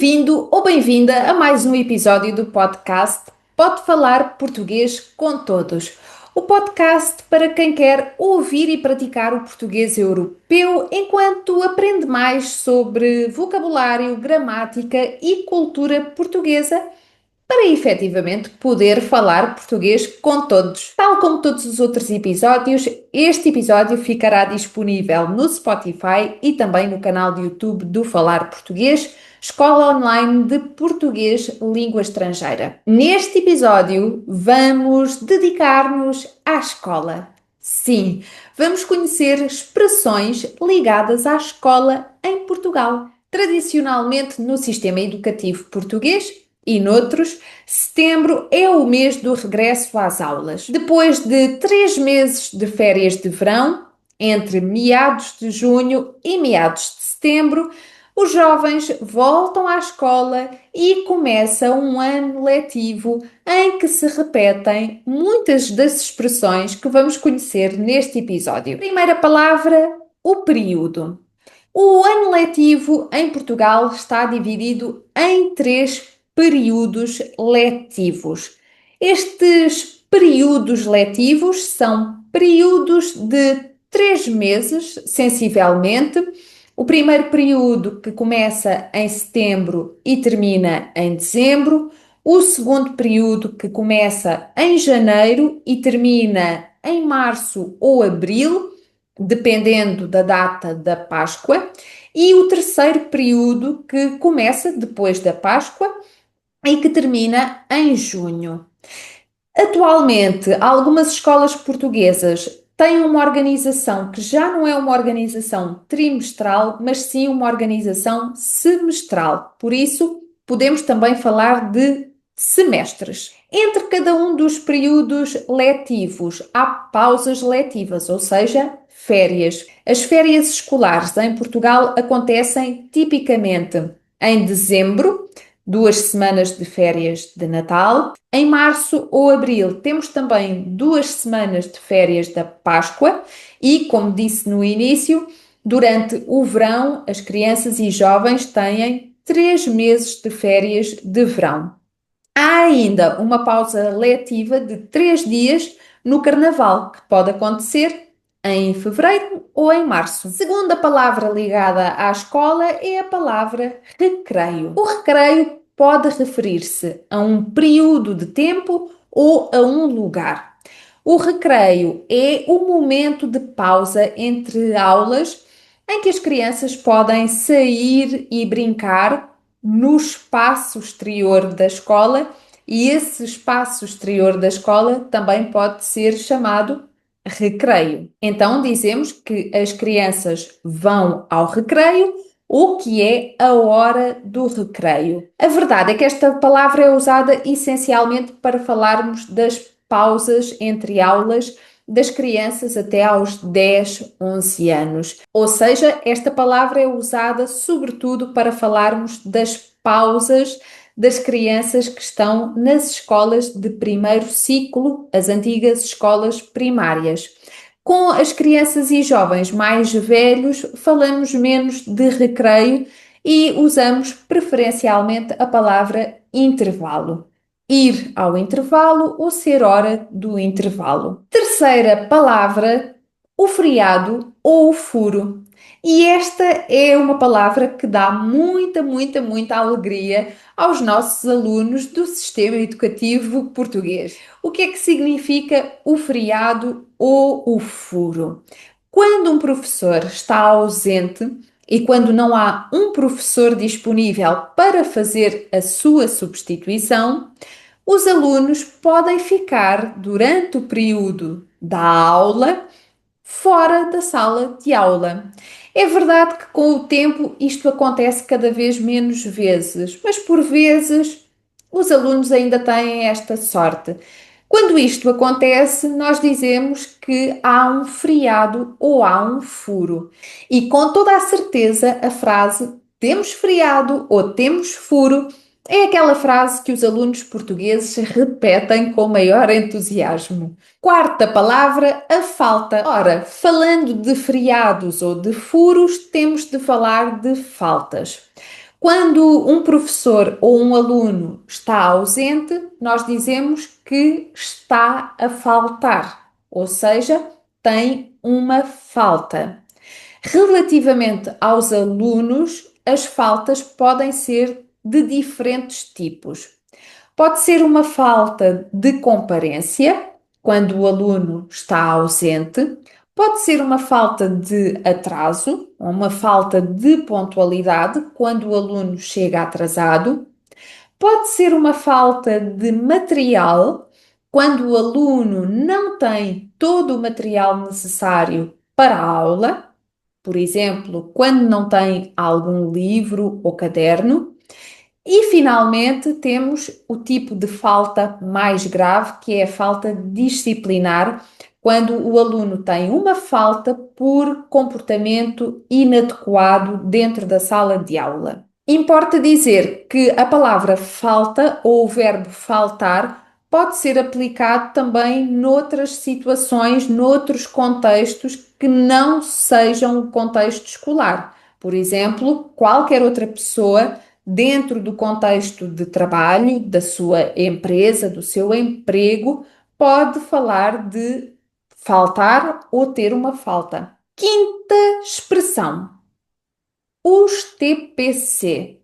Bem-vindo ou bem-vinda a mais um episódio do podcast Pode Falar Português com Todos. O podcast para quem quer ouvir e praticar o português europeu enquanto aprende mais sobre vocabulário, gramática e cultura portuguesa para efetivamente poder falar português com todos. Tal como todos os outros episódios, este episódio ficará disponível no Spotify e também no canal de YouTube do Falar Português, Escola Online de Português Língua Estrangeira. Neste episódio, vamos dedicar-nos à escola. Sim, vamos conhecer expressões ligadas à escola em Portugal. Tradicionalmente, no sistema educativo português, e noutros, setembro é o mês do regresso às aulas. Depois de 3 meses de férias de verão, entre meados de junho e meados de setembro, os jovens voltam à escola e começa um ano letivo em que se repetem muitas das expressões que vamos conhecer neste episódio. Primeira palavra, o período. O ano letivo em Portugal está dividido em 3 períodos letivos. Estes períodos letivos são períodos de 3 meses, sensivelmente. O primeiro período que começa em setembro e termina em dezembro. O segundo período que começa em janeiro e termina em março ou abril, dependendo da data da Páscoa. E o terceiro período que começa depois da Páscoa e que termina em junho. Atualmente, algumas escolas portuguesas têm uma organização que já não é uma organização trimestral, mas sim uma organização semestral. Por isso, podemos também falar de semestres. Entre cada um dos períodos letivos, há pausas letivas, ou seja, férias. As férias escolares em Portugal acontecem tipicamente em dezembro, 2 semanas de férias de Natal. Em março ou abril temos também 2 semanas de férias da Páscoa e, como disse no início, durante o verão as crianças e jovens têm 3 meses de férias de verão. Há ainda uma pausa letiva de 3 dias no Carnaval, que pode acontecer em fevereiro ou em março. Segunda palavra ligada à escola é a palavra recreio. O recreio pode referir-se a um período de tempo ou a um lugar. O recreio é o momento de pausa entre aulas em que as crianças podem sair e brincar no espaço exterior da escola, e esse espaço exterior da escola também pode ser chamado recreio. Então dizemos que as crianças vão ao recreio, o que é a hora do recreio. A verdade é que esta palavra é usada essencialmente para falarmos das pausas entre aulas das crianças até aos 10, 11 anos. Ou seja, esta palavra é usada sobretudo para falarmos das pausas das crianças que estão nas escolas de primeiro ciclo, as antigas escolas primárias. Com as crianças e jovens mais velhos, falamos menos de recreio e usamos preferencialmente a palavra intervalo. Ir ao intervalo ou ser hora do intervalo. Terceira palavra, o feriado ou o furo. E esta é uma palavra que dá muita alegria aos nossos alunos do sistema educativo português. O que é que significa o feriado ou o furo? Quando um professor está ausente e quando não há um professor disponível para fazer a sua substituição, os alunos podem ficar durante o período da aula fora da sala de aula. É verdade que com o tempo isto acontece cada vez menos vezes, mas por vezes os alunos ainda têm esta sorte. Quando isto acontece, nós dizemos que há um feriado ou há um furo. E com toda a certeza, a frase temos feriado ou temos furo é aquela frase que os alunos portugueses repetem com maior entusiasmo. Quarta palavra, a falta. Ora, falando de feriados ou de furos, temos de falar de faltas. Quando um professor ou um aluno está ausente, nós dizemos que está a faltar, ou seja, tem uma falta. Relativamente aos alunos, as faltas podem ser de diferentes tipos. Pode ser uma falta de comparência, quando o aluno está ausente, pode ser uma falta de atraso, ou uma falta de pontualidade, quando o aluno chega atrasado, pode ser uma falta de material, quando o aluno não tem todo o material necessário para a aula, por exemplo, quando não tem algum livro ou caderno. E finalmente temos o tipo de falta mais grave, que é a falta disciplinar, quando o aluno tem uma falta por comportamento inadequado dentro da sala de aula. Importa dizer que a palavra falta ou o verbo faltar pode ser aplicado também noutras situações, noutros contextos que não sejam o contexto escolar. Por exemplo, qualquer outra pessoa dentro do contexto de trabalho, da sua empresa, do seu emprego, pode falar de faltar ou ter uma falta. Quinta expressão: os TPC.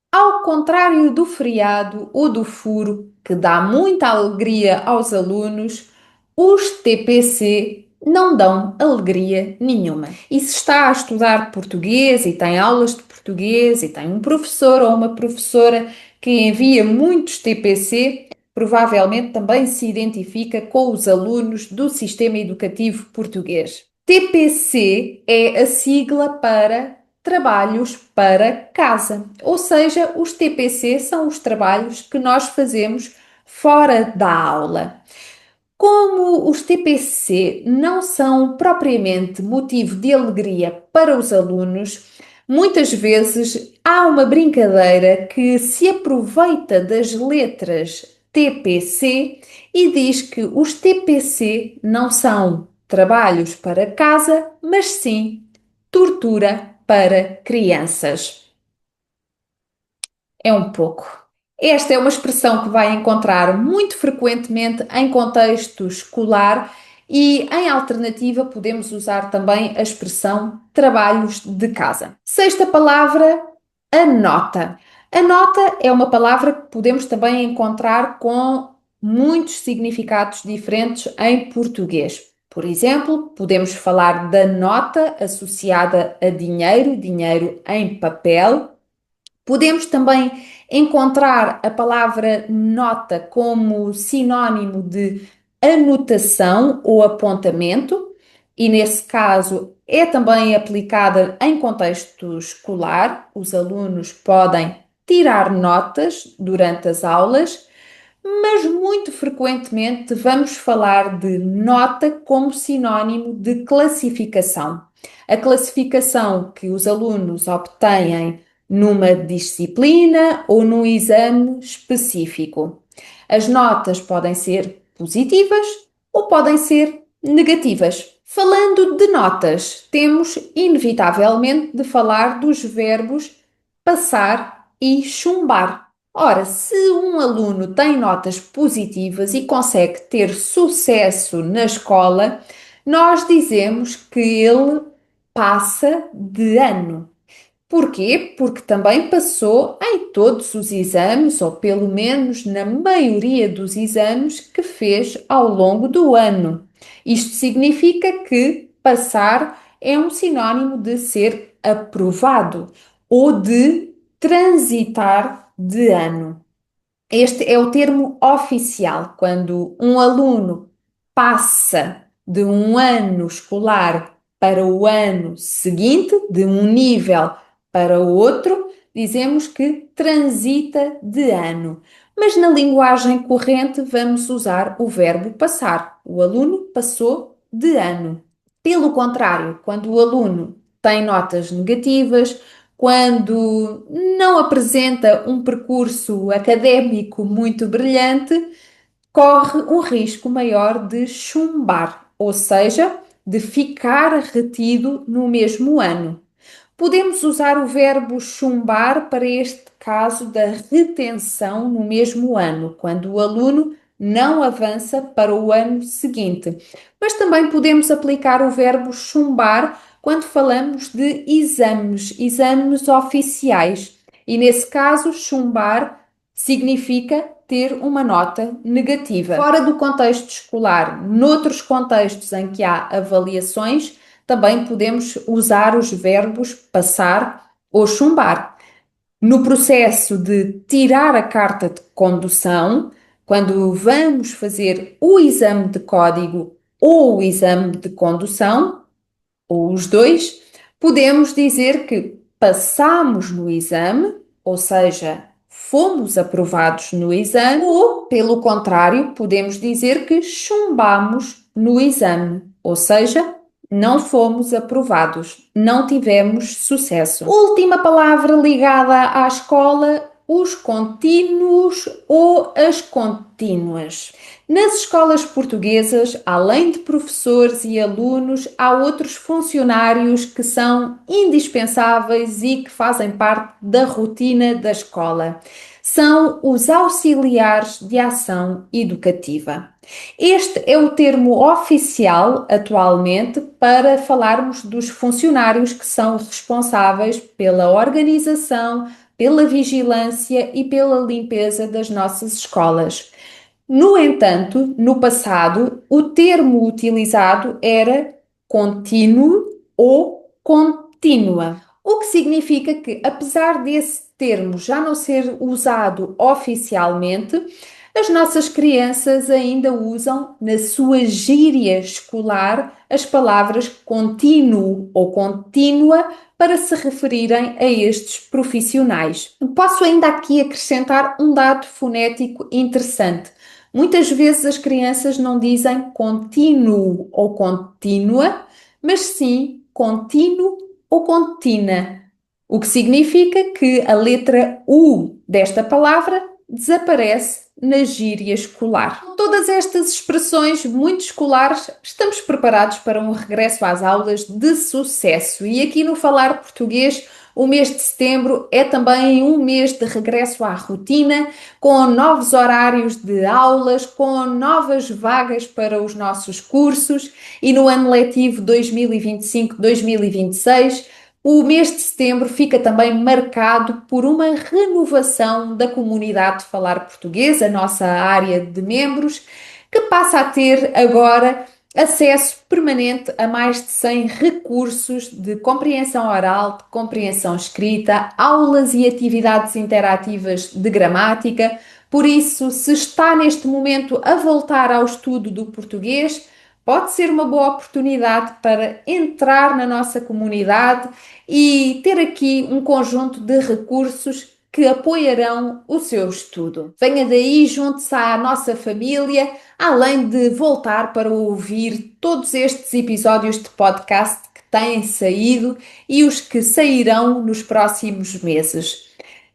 Ao contrário do feriado ou do furo, que dá muita alegria aos alunos, os TPC não dão alegria nenhuma. E se está a estudar português e tem aulas de português e tem um professor ou uma professora que envia muitos TPC, provavelmente também se identifica com os alunos do sistema educativo português. TPC é a sigla para trabalhos para casa, ou seja, os TPC são os trabalhos que nós fazemos fora da aula. Como os TPC não são propriamente motivo de alegria para os alunos, muitas vezes há uma brincadeira que se aproveita das letras TPC e diz que os TPC não são trabalhos para casa, mas sim tortura para crianças. É um pouco. Esta é uma expressão que vai encontrar muito frequentemente em contexto escolar e, em alternativa, podemos usar também a expressão trabalhos de casa. Sexta palavra, anota. Anota é uma palavra que podemos também encontrar com muitos significados diferentes em português. Por exemplo, podemos falar da nota associada a dinheiro, dinheiro em papel. Podemos também encontrar a palavra nota como sinónimo de anotação ou apontamento, e nesse caso é também aplicada em contexto escolar. Os alunos podem tirar notas durante as aulas, mas muito frequentemente vamos falar de nota como sinónimo de classificação. A classificação que os alunos obtêm numa disciplina ou num exame específico. As notas podem ser positivas ou podem ser negativas. Falando de notas, temos inevitavelmente de falar dos verbos passar e chumbar. Ora, se um aluno tem notas positivas e consegue ter sucesso na escola, nós dizemos que ele passa de ano. Porquê? Porque também passou em todos os exames, ou pelo menos na maioria dos exames que fez ao longo do ano. Isto significa que passar é um sinónimo de ser aprovado ou de transitar de ano. Este é o termo oficial, quando um aluno passa de um ano escolar para o ano seguinte, de um nível para o outro, dizemos que transita de ano. Mas na linguagem corrente vamos usar o verbo passar. O aluno passou de ano. Pelo contrário, quando o aluno tem notas negativas, quando não apresenta um percurso académico muito brilhante, corre um risco maior de chumbar, ou seja, de ficar retido no mesmo ano. Podemos usar o verbo chumbar para este caso da retenção no mesmo ano, quando o aluno não avança para o ano seguinte. Mas também podemos aplicar o verbo chumbar quando falamos de exames, exames oficiais. E nesse caso, chumbar significa ter uma nota negativa. Fora do contexto escolar, noutros contextos em que há avaliações, também podemos usar os verbos passar ou chumbar. No processo de tirar a carta de condução, quando vamos fazer o exame de código ou o exame de condução, ou os dois, podemos dizer que passamos no exame, ou seja, fomos aprovados no exame, ou, pelo contrário, podemos dizer que chumbamos no exame, ou seja, não fomos aprovados, não tivemos sucesso. Última palavra ligada à escola: os contínuos ou as contínuas. Nas escolas portuguesas, além de professores e alunos, há outros funcionários que são indispensáveis e que fazem parte da rotina da escola. São os auxiliares de ação educativa. Este é o termo oficial atualmente para falarmos dos funcionários que são responsáveis pela organização, pela vigilância e pela limpeza das nossas escolas. No entanto, no passado, o termo utilizado era contínuo ou contínua, o que significa que, apesar desse termo já não ser usado oficialmente, as nossas crianças ainda usam na sua gíria escolar as palavras contínuo ou contínua para se referirem a estes profissionais. Posso ainda aqui acrescentar um dado fonético interessante. Muitas vezes as crianças não dizem contínuo ou contínua, mas sim contínuo ou contínua, o que significa que a letra U desta palavra desaparece na gíria escolar. Com todas estas expressões muito escolares, estamos preparados para um regresso às aulas de sucesso. E aqui no Falar Português, o mês de setembro é também um mês de regresso à rotina, com novos horários de aulas, com novas vagas para os nossos cursos e no ano letivo 2025-2026. O mês de setembro fica também marcado por uma renovação da comunidade de Falar Português, a nossa área de membros, que passa a ter agora acesso permanente a mais de 100 recursos de compreensão oral, de compreensão escrita, aulas e atividades interativas de gramática. Por isso, se está neste momento a voltar ao estudo do português, pode ser uma boa oportunidade para entrar na nossa comunidade e ter aqui um conjunto de recursos que apoiarão o seu estudo. Venha daí, junte-se à nossa família, além de voltar para ouvir todos estes episódios de podcast que têm saído e os que sairão nos próximos meses.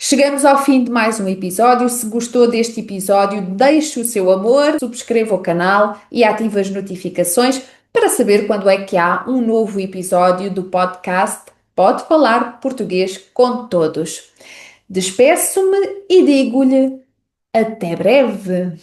Chegamos ao fim de mais um episódio. Se gostou deste episódio, deixe o seu amor, subscreva o canal e ative as notificações para saber quando é que há um novo episódio do podcast Pode Falar Português com Todos. Despeço-me e digo-lhe até breve!